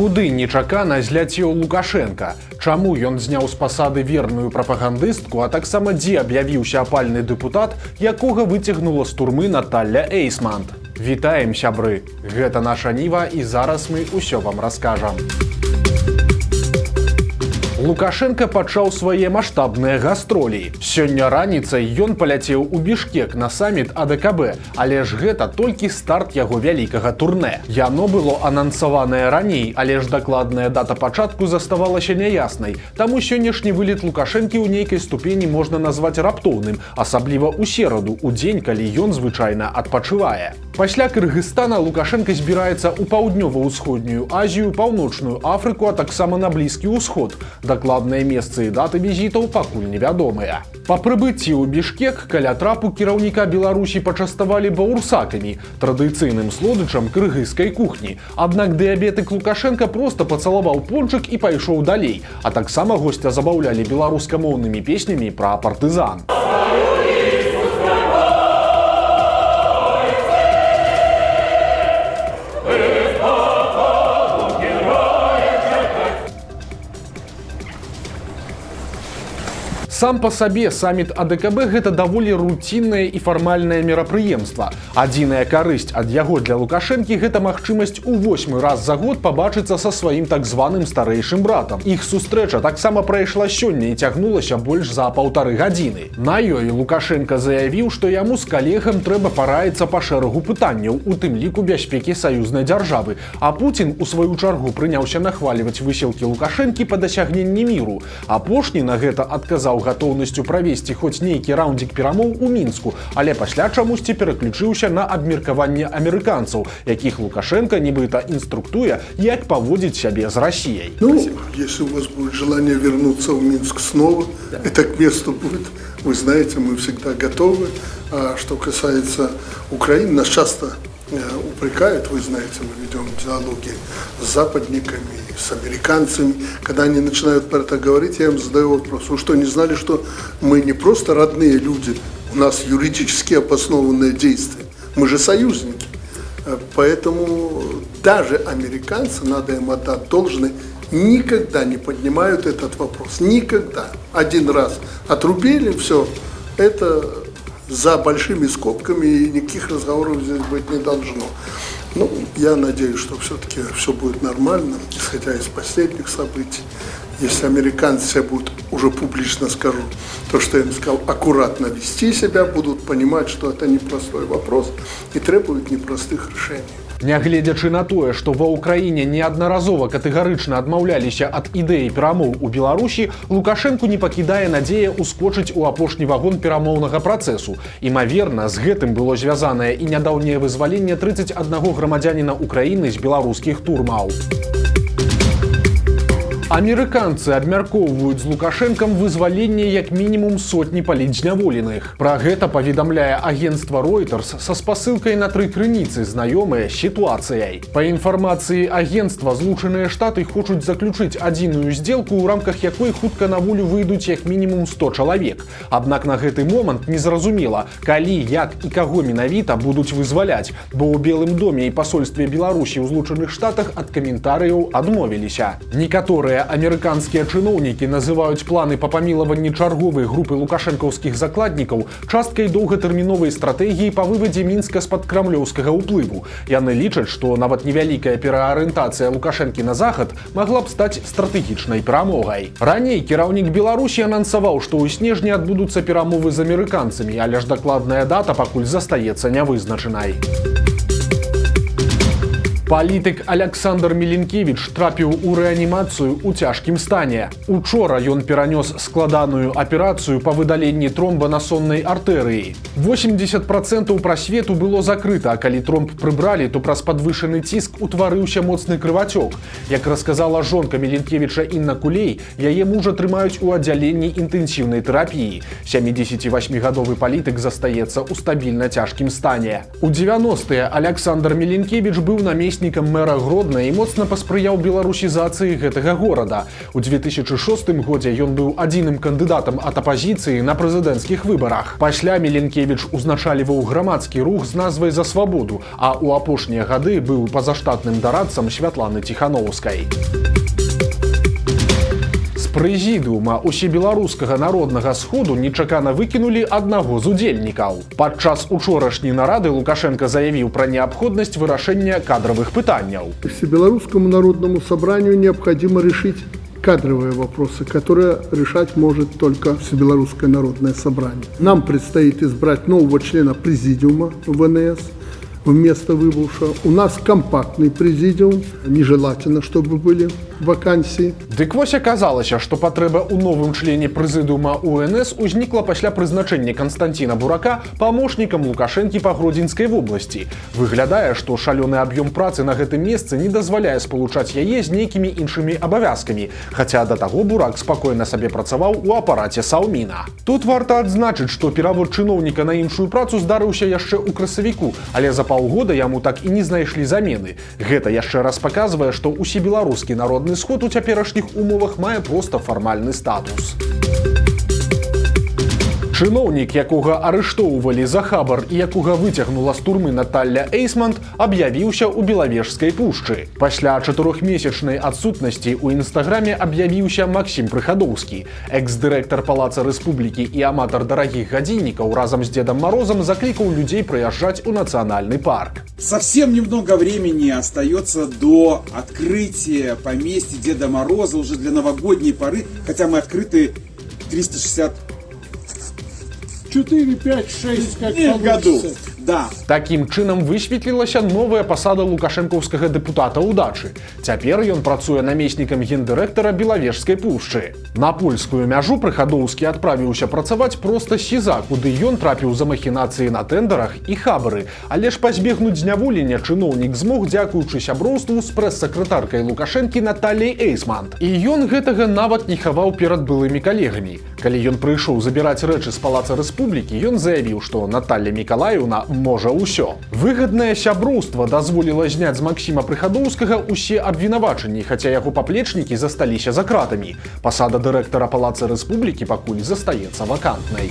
Куды нечакана зляцеў Лукашенко? Чаму ён зняў з пасады верную прапагандыстку, а таксама дзе аб'явіўся апальны дэпутат, якога выцягнула з турмы Наталля Эйсмант? Вітаем, сябры! Гэта наша Ніва, і зараз мы ўсё вам раскажам. Лукашенко пачаў свае маштабныя гастролі. Сёння раніцай ён паляцеў у Бішкек на саміт АДКБ, але ж гэта толькі старт яго вялікага турнэ. Яно было анансаванае раней, але ж дакладная дата пачатку заставалася няяснай, таму сённяшні вылет Лукашэнкі ў нейкай ступені можна назваць раптоўным, асабліва ў сераду, у дзень, калі ён звычайна адпачывае. Пасля Кыргызстана Лукашенко збіраецца ў паўднёва-ўсходнюю Азію, паўночную Афрыку, а таксама на Блізкі ўсход. Дакладныя месцы і даты візітаў пакуль невядомыя. Па прыбыцці ў Бішкек каля трапу кіраўніка Беларусі пачаставалі баурсакамі, традыцыйным слодычам кыргызскай кухні. Аднак дыябетык Лукашенко проста пацалаваў пончык і пайшоў далей, а таксама госця забаўлялі беларускамоўнымі песнямі пра партызан. Сам па сабе саміт АДКБ гэта даволі руціннае і фармальнае мерапрыемства. Адзіная карысць ад яго для Лукашэнкі гэта магчымасць у 8-й раз за год пабачыцца са сваім так званым старэйшым братам. Іх сустрэча таксама прайшла сёння і цягнулася больш за 1,5 гадзіны. На ёй Лукашенко заявіў, што яму з калегам трэба параіцца па шэрагу пытанняў, у тым ліку бяспекі саюзнай дзяржавы. А Пуцін у сваю чаргу прыняўся нахваліваць высілкі Лукашэнкі па дасягненні міру. Апошні на гэта адказаў гатоўнасцю правесці хоць нейкі раўндзік перамоў у Мінску, але пасля чамусьці пераключыўся на абмеркаванне амерыканцаў, якіх Лукашенко нібыта инструктуя, як поводить себя с Россией. Ну, если у вас будет желание вернуться в Минск снова, это к месту будет. Вы знаете, мы всегда готовы. А что касается Украины, нас часто упрекают, вы знаете, мы ведем диалоги с западниками, с американцами. Когда они начинают про это говорить, я им задаю вопрос: вы что, не знали, что мы не просто родные люди, у нас юридически обоснованные действия, мы же союзники. Поэтому даже американцы, надо им отдать должное, никогда не поднимают этот вопрос. Никогда. Один раз отрубили, все, это за большими скобками, и никаких разговоров здесь быть не должно. Ну, я надеюсь, что все-таки все будет нормально, исходя из последних событий. Если американцы себя будут, уже публично скажу, то, что я им сказал, аккуратно вести себя, будут понимать, что это непростой вопрос и требует непростых решений. Нягледзячы на тое, што ва ўкраіне неаднаразова катэгарычна адмаўляліся ад ідэі перамоў у Беларусі, Лукашэнку не пакідае надзея ўскочыць у апошні вагон перамоўнага працэсу. Імаверна, з гэтым было звязанае і нядаўняе вызваленне 31 грамадзяніна Украіны з беларускіх турмаў. Амерыканцы абмяркоўваюць з Лукашэнкам вызваленне як мінімум сотні палітзняволеных. Пра гэта паведамляе агенцтва Reuters са спасылкай на 3 крыніцы, знаёмыя з сітуацыяй. Па інфармацыі агенцтва, Злучаныя Штаты хочуць заключыць адзіную здзелку, у рамках якой хутка на волю выйдуць як мінімум 100 чалавек. Аднак на гэты момант незразумела, калі, як і каго менавіта будуць вызваляць, бо ў Белым доме і пасольстве Беларусі ў Злучаных Штатах ад каментарыяў адмовіліся. Некаторыя амерыканскія чыноўнікі называюць планы па памілаванні чарговай групы лукашэнкаўскіх закладнікаў часткай доўгатэрміновай стратэгіі па вывадзе Мінска з-пад крамлёўскага ўплыву. Яны лічаць, што нават невялікая пераарыентацыя Лукашэнкі на захад магла б стаць стратэгічнай перамогай. Раней кіраўнік Беларусі анансаваў, што ў снежні адбудуцца перамовы з амерыканцамі, але ж дакладная дата пакуль застаецца нявызначанай. Палітык Александр Меленкевич трапіў у рэанімацыю ў цяжкім стане. Учора ён перанёс складаную аперацыю па выдаленні тромба на соннай артэрыі. 80% прасвету было закрыта, а калі тромб прыбралі, то праз падвышаны ціск утварыўся моцны крывацёк. Як расказала жонка Меленкевіча Інна Кулей, яе мужа трымаюць у аддзяленні інтэнсіўнай тэрапіі. 78-гадовы палітык застаецца ў стабільна цяжкім стане. У 90-е Александр Меленкевич быў на месцы намеснікам мэра Гродна і моцна паспрыяў беларусізацыі гэтага горада. У 2006 годзе ён быў адзіным кандыдатам ад апазіцыі на прэзідэнцкіх выбарах. Пасля Міленкевіч узначальваў грамадскі рух з назвай «За свабоду», а ў апошнія гады быў пазаштатным дарадцам Святланы Ціханоўскай. З прэзідыума Усебеларускага народнага сходу нечакана выкінулі аднаго з удзельнікаў. Падчас учорашняй нарады Лукашенко заявіў пра неабходнасць вырашэння кадровых пытанняў. Всебелорусскому народному собранию необходимо решить кадровые вопросы, которые решать может только Всебелорусское народное собрание. Нам предстоит избрать нового члена президиума ВНС вместо выбывшего. У нас компактный президиум, нежелательно, чтобы были вакансии. Дык вось аказалася, што патрэба ў новым члене прэзідыума УНС узнікла пасля прызначэння Константина Бурака памочнікам Лукашэнкі па Гродзенскай вобласці. Выглядае, што шалёны аб'ём працы на гэтым месцы не дазваляе спалучаць яе з нейкімі іншымі абавязкамі, хаця да таго Бурак спакойна сабе працаваў у апараце Саўміна. Тут варта адзначыць, што перавод чыноўніка на іншую працу здарыўся яшчэ ў красавіку, але за паўгода яму так і не знайшлі замены. Гэта яшчэ раз паказвае, што усебеларускі народны сход у цяперашніх умовах мае проста фармальны статус. Чыноўнік, якога арыштоўвалі за хабар і якога выцягнула з турмы Наталля Эйсманд, аб'явіўся ў Белавежскай пушчы. Пасля 4-месячнай адсутнасці ў інстаграме аб'явіўся Максім Прыхадоўскі. Экс-дырэктар Палаца Рэспублікі і аматар дарагіх гадзіннікаў разам з Дедом Морозом заклікаў людзей прыязджаць у нацыянальны парк. Совсем немного времени остается до открытия поместья Деда Мороза уже для новогодней поры, хотя мы открыты 360 4, 5, 6, как году. Да. Такім чынам высветлілася новая пасада лукашэнкаўскага дэпутата ўдачы. Цяпер ён працуе намеснікам гендырэктара Белавежскай пушчы. На польскую мяжу Прыхадоўскі адправіўся працаваць проста з СІЗА, куды ён трапіў за махінацыі на тэндерах і хабары. Але ж пазбегнуць зняволення чыноўнік змог дзякуючы сяброўству з прэс-сакратаркай Лукашэнкі Наталляй Эйсманд. І ён гэтага нават не хаваў перад былымі калегамі. Калі ён прыйшоў забіраць рэчы з Палаца Рэспублікі, ён заявіў, што Наталля Мікалаеўна можа ўсё. Выгаднае сяброўства дазволіла зняць з Максіма Прыхадоўскага усе абвінавачанні, хаця яго паплечнікі засталіся за кратамі. Пасада дырэктара Палаца Рэспублікі пакуль застаецца вакантнай.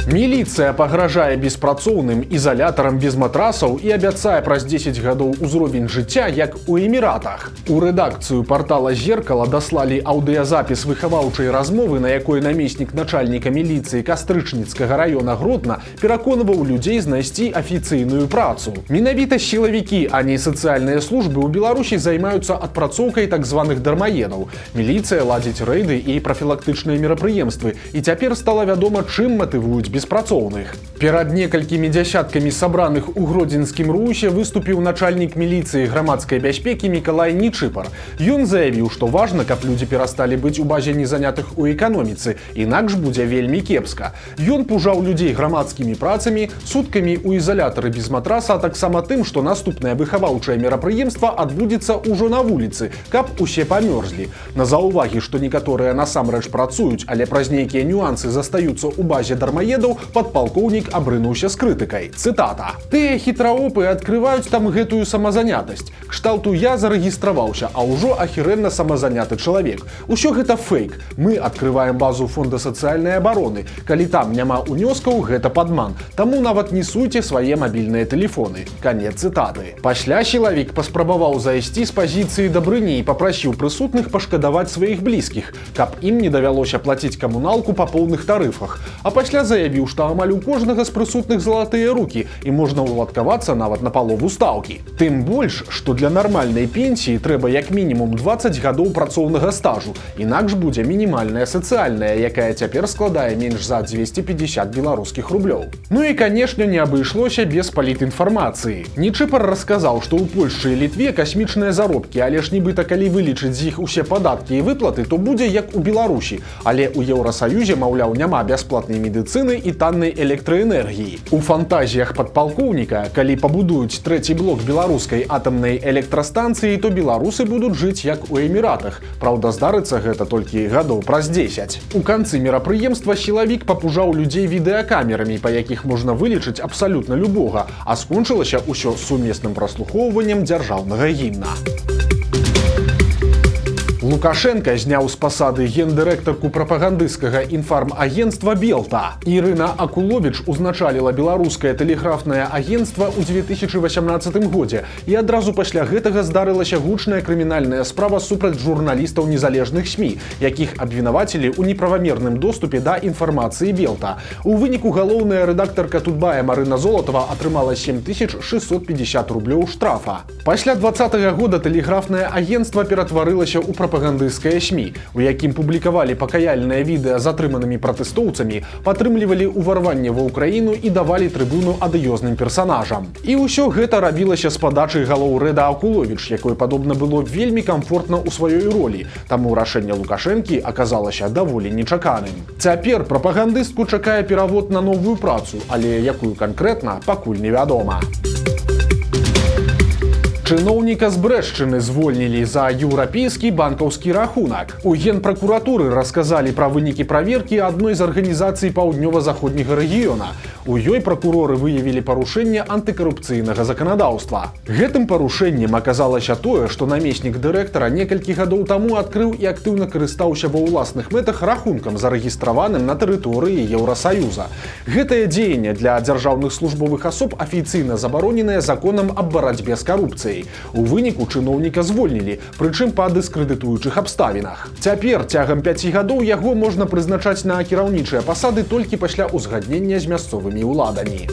Міліцыя пагражае беспрацоўным ізалятарам без матрасаў і абяцае праз 10 гадоў узровень жыцця, як у Эміратах. У рэдакцыю партала «Зеркала» даслалі аўдыязапіс выхаваўчай размовы, на якой намеснік начальніка міліцыі Кастрычніцкага раёна Гродна пераконваў людзей знайсці афіцыйную працу. Менавіта сілавікі, а не сацыяльныя службы ў Беларусі займаюцца адпрацоўкай так званых дармаедаў. Міліцыя ладзіць рэйды і прафілактычныя мерапрыемствы, і цяпер стала вядома, чым матывуюць беспрацоўных. Перад некалькімі дзясяткамі сабраных у Гродзенскім РУСе выступіў начальнік міліцыі грамадскай бяспекі Мікалай Нечыпар. Ён заявіў, што важна, каб людзі перасталі быць у базе незанятых у эканоміцы, інакш будзе вельмі кепска. Ён пужаў людзей грамадскімі працамі, суткамі ў ізалятары без матраса, а таксама тым, што наступнае выхаваўчае мерапрыемства адбудзецца ўжо на вуліцы, каб усе памёрзлі. На заўвагі, што некаторыя насамрэч працуюць, але праз нейкія нюансы застаюцца ў базе дармаедаў, падпалкоўнік абрынуўся з крытыкай. Цытата. «Тыя хітраопы адкрываюць там гэтую самазанятасць. Кшталту я зарэгістраваўся, а ўжо ахірэнна самазаняты чалавек. Усё гэта фейк. Мы адкрываем базу фонда сацыяльнай абароны. Калі там няма унёскаў, гэта падман. Таму нават не суйце свае мабільныя тэлефоны». Канец цытаты. Пасля сілавік паспрабаваў зайсці з пазіцыі дабрыні і папрасіў прысутных пашкадаваць сваіх блізкіх, каб ім не давялося плаціць камуналку па поўных тарыфах. А пасля заявіў, што амаль у кожнага з прысутных залатыя рукі і можна ўладкавацца нават на палову стаўкі. Тым больш, што для нармальнай пенсіі трэба як мінімум 20 гадоў працоўнага стажу, інакш будзе мінімальная сацыяльная, якая цяпер складае менш за 250 беларускіх рублёў. Ну і, канешне, не абышлося без палітінфармацыі. Нечыпар расказаў, што ў Польшчы і Літве касмічныя заробкі, але ж нібыта калі вылічыць з іх усе падаткі і выплаты, то будзе як у Беларусі, але ў Еўрасаюзе, маўляў, няма бясплатнай медыцыны і таннай электраэнергіі. У фантазіях падпалкоўніка, калі пабудуюць трэці блок беларускай атамнай электрастанцыі, то беларусы будуць жыць як у Эміратах. Праўда, здарыцца гэта толькі гадоў праз 10. У канцы мерапрыемства сілавік папужаў людзей відэакамерамі, па якіх можна вылічыць абсалютна любога, а скончылася ўсё сумесным праслухоўваннем дзяржаўнага гімна. Лукашенко зняў з пасады гендырэктарку прапагандысцкага інфармагенцтва Белта. Ірына Акуловіч узначаліла беларускае тэлеграфнае агенцтва ў 2018 годзе, і адразу пасля гэтага здарылася гучная крымінальная справа супраць журналістаў незалежных СМІ, якіх абвінавацілі ў неправамерным доступе да інфармацыі Белта. У выніку галоўная рэдактарка Тутбая Марына Золатова атрымала 7650 рублёў штрафа. Пасля 2020 года тэлеграфнае агенцтва ператварылася ў прапагандысцкае СМІ, у якім публікавалі пакаяльныя відэа з атрыманымі пратэстоўцамі, падтрымлівалі ўварванне ва ўкраіну і давалі трыбуну адыёзным персанажам. І ўсё гэта рабілася з падачы галоўрэда Акуловіч, якой, падобна, было вельмі камфортна ў сваёй ролі, таму рашэнне Лукашэнкі аказалася даволі нечаканым. Цяпер прапагандыстку чакае перавод на новую працу, але якую канкрэтна, пакуль невядома. Чыноўніка з Брэшчыны звольнілі за еўрапейскі банкаўскі рахунак. У генпракуратуры расказалі пра вынікі праверкі адной з арганізацый паўднёва-заходняга рэгіёна. У ёй пракуроры выявілі парушэнне антыкарупцыйнага заканадаўства. Гэтым парушэннем аказалася тое, што намеснік дырэктара некалькі гадоў таму адкрыў і актыўна карыстаўся ва ўласных мэтах рахункам, зарэгістраваным на тэрыторыі Еўрасаюза. Гэтае дзеянне для дзяржаўных службовых асоб афіцыйна забароненае законам аб барацьбе з карупцыяй. У выніку чыноўніка звольнілі, прычым па дыскрэдытуючых абставінах. Цяпер цягам 5 гадоў яго можна прызначаць на кіраўнічыя пасады толькі пасля ўзгаднення з мясцовымі ўладамі.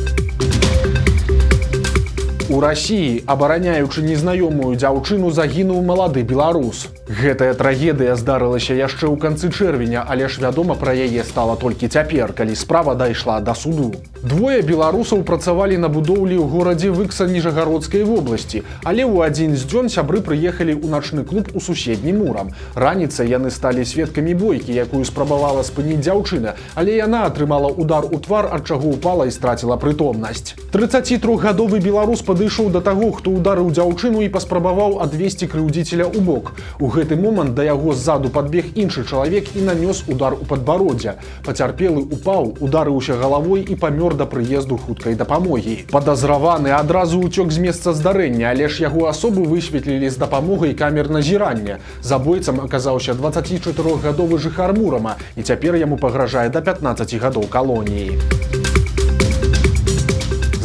У Расіі, абараняючы незнаёмую дзяўчыну, загінуў малады беларус. Гэтая трагедыя здарылася яшчэ ў канцы чэрвеня, але ж вядома пра яе стала толькі цяпер, калі справа дайшла да суду. Двое беларусаў працавалі на будоўлі ў горадзе Выкса Ніжагародскай вобласці, але ў адзін з дзён сябры прыехалі ў начны клуб у суседні Мурам. Раніцай яны сталі сведкамі бойкі, якую спрабавала спыніць дзяўчына, але яна атрымала удар у твар, ад чаго ўпала і страціла прытомнасць. 33гадовы беларус падышоў да таго, хто ударыў дзяўчыну і паспрабаваў адвесці крыўдзіцеля ў бок. У гэты момант да яго ззаду падбег іншы чалавек і нанёс удар у падбароддзе. Пацярпелы упаў, ударыўся галавой і памёр да прыезду хуткай дапамогі. Падазраваны адразу ўцёк з месца здарэння, але ж яго асобу высветлілі з дапамогай камер назірання. Забойцам аказаўся 24гадовы жыхар Мурама, і цяпер яму пагражае да 15 гадоў калоніі.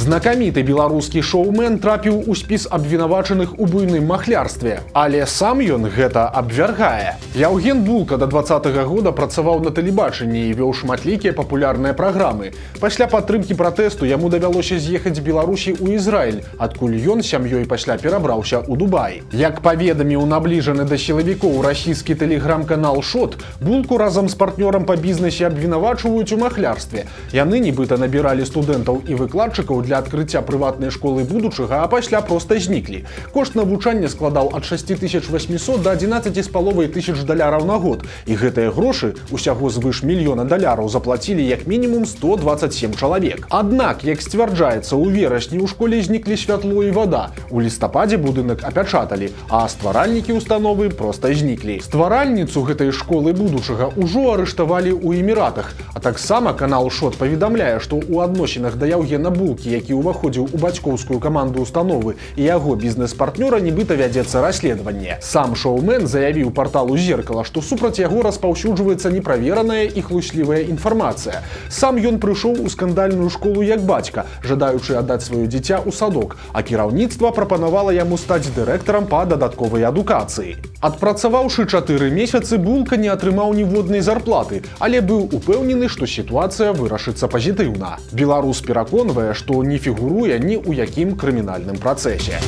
Знакаміты беларускі шоумен трапіў у спіс абвінавачаных у буйным махлярстве, але сам ён гэта абвяргае. Яўген Булка да 2020 года працаваў на тэлебачанні і вёў шматлікія папулярныя праграмы. Пасля падтрымкі пратэсту яму давялося з'ехаць з Беларусі ў Ізраіль, адкуль ён сям'ёй пасля перабраўся ў Дубай. Як паведаміў набліжаны да сілавікоў расійскі тэлеграм-канал Шот, Булку разам з партнёрам па бізнесе абвінавачваюць у махлярстве. Яны нібыта набіралі студэнтаў і выкладчыкаў для адкрыцця прыватнай школы будучага, а пасля проста зніклі. Кошт навучання складаў ад 6800 да 11,5 тысяч даляраў на год, і гэтыя грошы, усяго звыш $1 000 000, заплацілі як мінімум 127 чалавек. Аднак, як сцвярджаецца, у верасні ў школе зніклі святло і вада. У лістападзе будынак апячаталі, а стваральнікі установы проста зніклі. Стваральніцу гэтай школы будучага ўжо арыштавалі ў Эміратах, а таксама канал Шот паведамляе, што ў адносінах да Яўгена Булкі, які ўваходзіў у бацькоўскую каманду установы, і яго бізнес-партнёра нібыта вядзецца расследаванне. Сам шоумен заявіў парталу «Зеркала», што супраць яго распаўсюджваецца неправераная і хлуслівая інфармацыя. Сам ён прыйшоў у скандальную школу як бацька, жадаючы аддаць сваё дзіця ў садок, а кіраўніцтва прапанавала яму стаць дырэктарам па дадатковай адукацыі. Адпрацаваўшы 4 месяцы, Булка не атрымаў ніводнай зарплаты, але быў упэўнены, што сітуацыя вырашыцца пазітыўна. Беларус пераконвае, што не фігуруе ні ў якім крымінальным працэсе.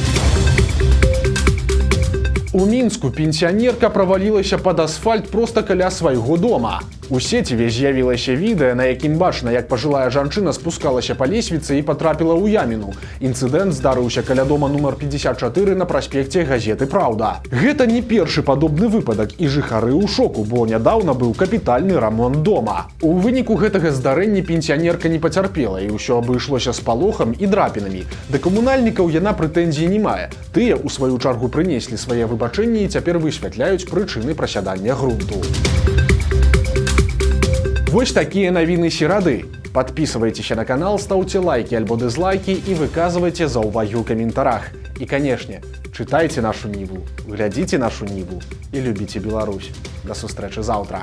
У У Мінску пенсіянерка правалілася пад асфальт проста каля свайго дома. У сеціве з'явілася відэа, на якім бачна, як пажылая жанчына спускалася па лесвіцы і патрапіла ў яміну. Інцыдэнт здарыўся каля дома нумар 54 на праспекце газеты «Праўда». Гэта не першы падобны выпадак, і жыхары ў шоку, бо нядаўна быў капітальны рамонт дома. У выніку гэтага здарэння пенсіянерка не пацярпела, і ўсё абышлося спалохам і драпінамі. Да камунальнікаў яна прэтэнзій не мае. Тыя, у сваю чаргу, прынеслі свае выбачэнні і цяпер высвятляюць прычыны прасядання грунту. Вось такія навіны серады. Подписывайтесь на канал, ставьте лайки альбо дизлайки и выказывайте заўвагі ў каментарах. И, конечно, читайте нашу Ниву, глядите нашу Ниву и любите Беларусь. До сустрэчы завтра.